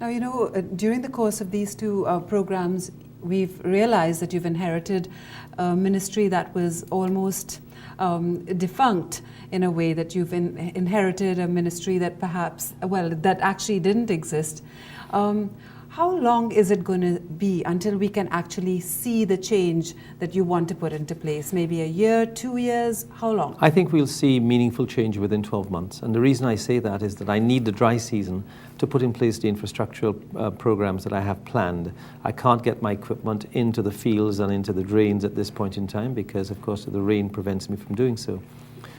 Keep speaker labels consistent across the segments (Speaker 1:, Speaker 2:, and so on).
Speaker 1: Now, during the course of these two programs, we've realized that you've inherited a ministry that was almost defunct in a way, that you've inherited a ministry that perhaps, that actually didn't exist. How long is it going to be until we can actually see the change that you want to put into place? Maybe a year, 2 years? How long?
Speaker 2: I think we'll see meaningful change within 12 months. And the reason I say that is that I need the dry season to put in place the infrastructural programs that I have planned. I can't get my equipment into the fields and into the drains at this point in time because, of course, the rain prevents me from doing so.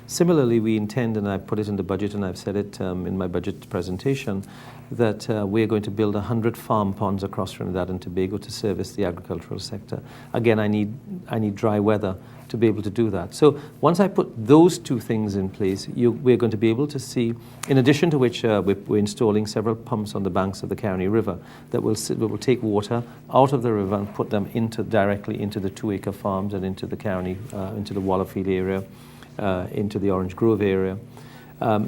Speaker 2: Similarly, we intend, and I've put it in the budget and I've said it in my budget presentation, that we're going to build 100 farm ponds across Trinidad and Tobago to service the agricultural sector. Again, I need dry weather to be able to do that. So once I put those two things in place, we're going to be able to see, in addition to which we're installing several pumps on the banks of the Caroni River that will take water out of the river and put them directly into the 2-acre farms and into the Caroni, into the Wallerfield area, into the Orange Grove area.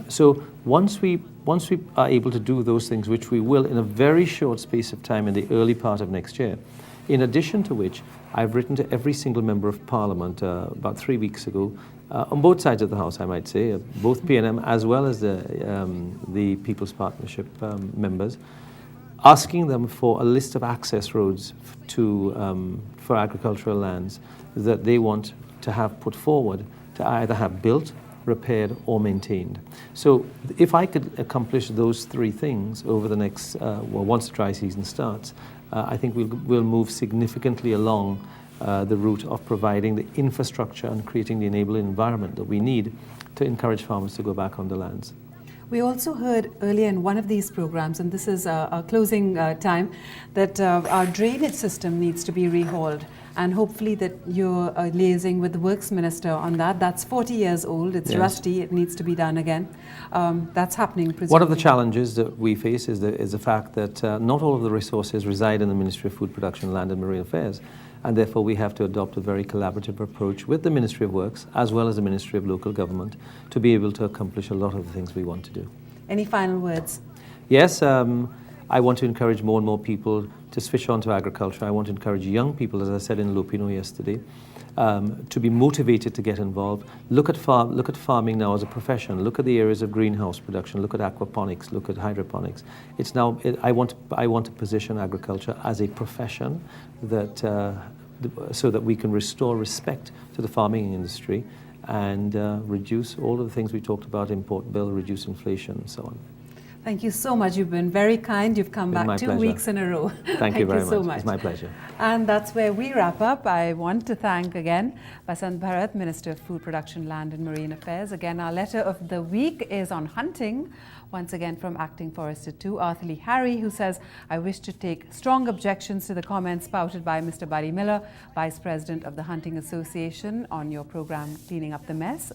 Speaker 2: So once we are able to do those things, which we will in a very short space of time in the early part of next year, in addition to which I've written to every single member of Parliament about 3 weeks ago, on both sides of the House, I might say, both PNM as well as the People's Partnership members, asking them for a list of access roads for agricultural lands that they want to have put forward to either have built, repaired or maintained. So if I could accomplish those three things over the next, once the dry season starts, I think we'll move significantly along the route of providing the infrastructure and creating the enabling environment that we need to encourage farmers to go back on the lands.
Speaker 1: We also heard earlier in one of these programs, and this is our closing time, that our drainage system needs to be rehauled. And hopefully that you're liaising with the Works Minister on that. That's 40 years old. It's rusty. It needs to be done again. That's happening, presumably.
Speaker 2: One of the challenges that we face is the fact that not all of the resources reside in the Ministry of Food Production, Land and Marine Affairs. And therefore we have to adopt a very collaborative approach with the Ministry of Works as well as the Ministry of Local Government to be able to accomplish a lot of the things we want to do.
Speaker 1: Any final words?
Speaker 2: Yes, I want to encourage more and more people to switch on to agriculture. I want to encourage young people, as I said in Lupino yesterday, to be motivated to get involved. Look at farming now as a profession. Look at the areas of greenhouse production. Look at aquaponics. Look at hydroponics. It's now. I want to position agriculture as a profession that so that we can restore respect to the farming industry and reduce all of the things we talked about: import bill, reduce inflation, and so on.
Speaker 1: Thank you so much. You've been very kind. You've come back 2 weeks in a row.
Speaker 2: Thank you very
Speaker 1: so
Speaker 2: much.
Speaker 1: much.
Speaker 2: It's my pleasure.
Speaker 1: And that's where we wrap up. I want to thank again Basant Bharat, Minister of Food Production, Land and Marine Affairs. Again, our letter of the week is on hunting. Once again from Acting Forester 2, Arthur Lee Harry, who says, I wish to take strong objections to the comments spouted by Mr. Barry Miller, Vice President of the Hunting Association, on your program Cleaning Up the Mess,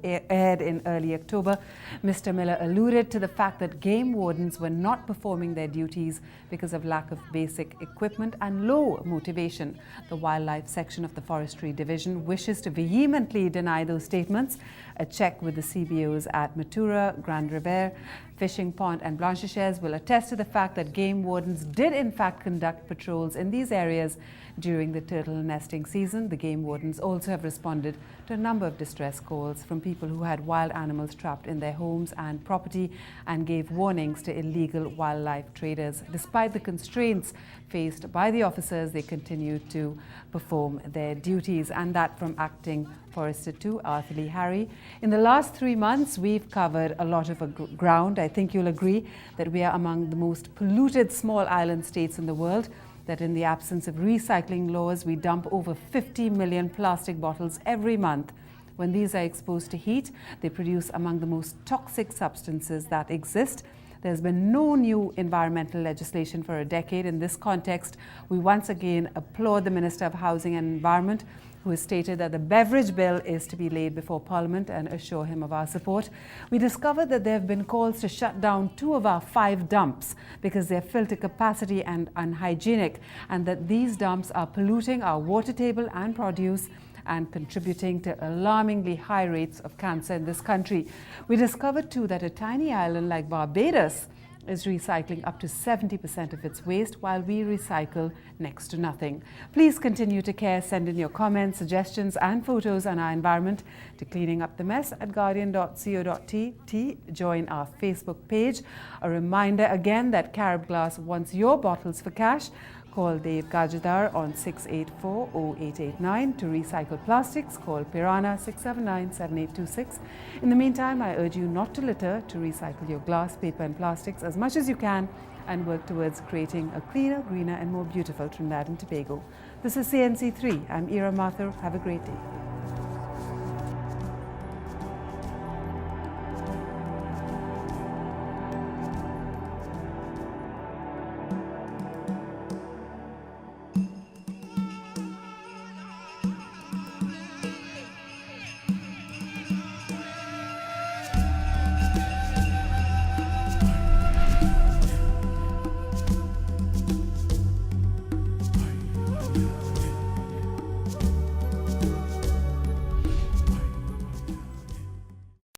Speaker 1: aired in early October. Mr. Miller alluded to the fact that game wardens were not performing their duties because of lack of basic equipment and low motivation. The Wildlife section of the Forestry Division wishes to vehemently deny those statements. A check with the CBOs at Matura, Grand Riviere, Fishing Pond and Blanchisseuse will attest to the fact that game wardens did in fact conduct patrols in these areas during the turtle nesting season. The game wardens also have responded to a number of distress calls from people who had wild animals trapped in their homes and property and gave warnings to illegal wildlife traders. Despite the constraints faced by the officers, they continue to perform their duties. And that from Acting Forester 2, Arthur Lee Harry. In the last 3 months, we've covered a lot of ground. I think you'll agree that we are among the most polluted small island states in the world, that in the absence of recycling laws, we dump over 50 million plastic bottles every month. When these are exposed to heat, they produce among the most toxic substances that exist. There's been no new environmental legislation for a decade. In this context, we once again applaud the Minister of Housing and Environment, who has stated that the beverage bill is to be laid before Parliament, and assure him of our support. We discovered that there have been calls to shut down 2 of our 5 dumps because their filter capacity and unhygienic, and that these dumps are polluting our water table and produce and contributing to alarmingly high rates of cancer in this country. We discovered too that a tiny island like Barbados is recycling up to 70% of its waste, while we recycle next to nothing. Please continue to care. Send in your comments, suggestions and photos on our environment to Cleaning Up the Mess at guardian.co.tt. Join our Facebook page. A reminder again that Carib Glass wants your bottles for cash. Call Dave Gajadar on 684-0889 to recycle plastics. Call Pirana 679-7826. In the meantime, I urge you not to litter, to recycle your glass, paper and plastics as much as you can and work towards creating a cleaner, greener and more beautiful Trinidad and Tobago. This is CNC3. I'm Ira Mathur. Have a great day.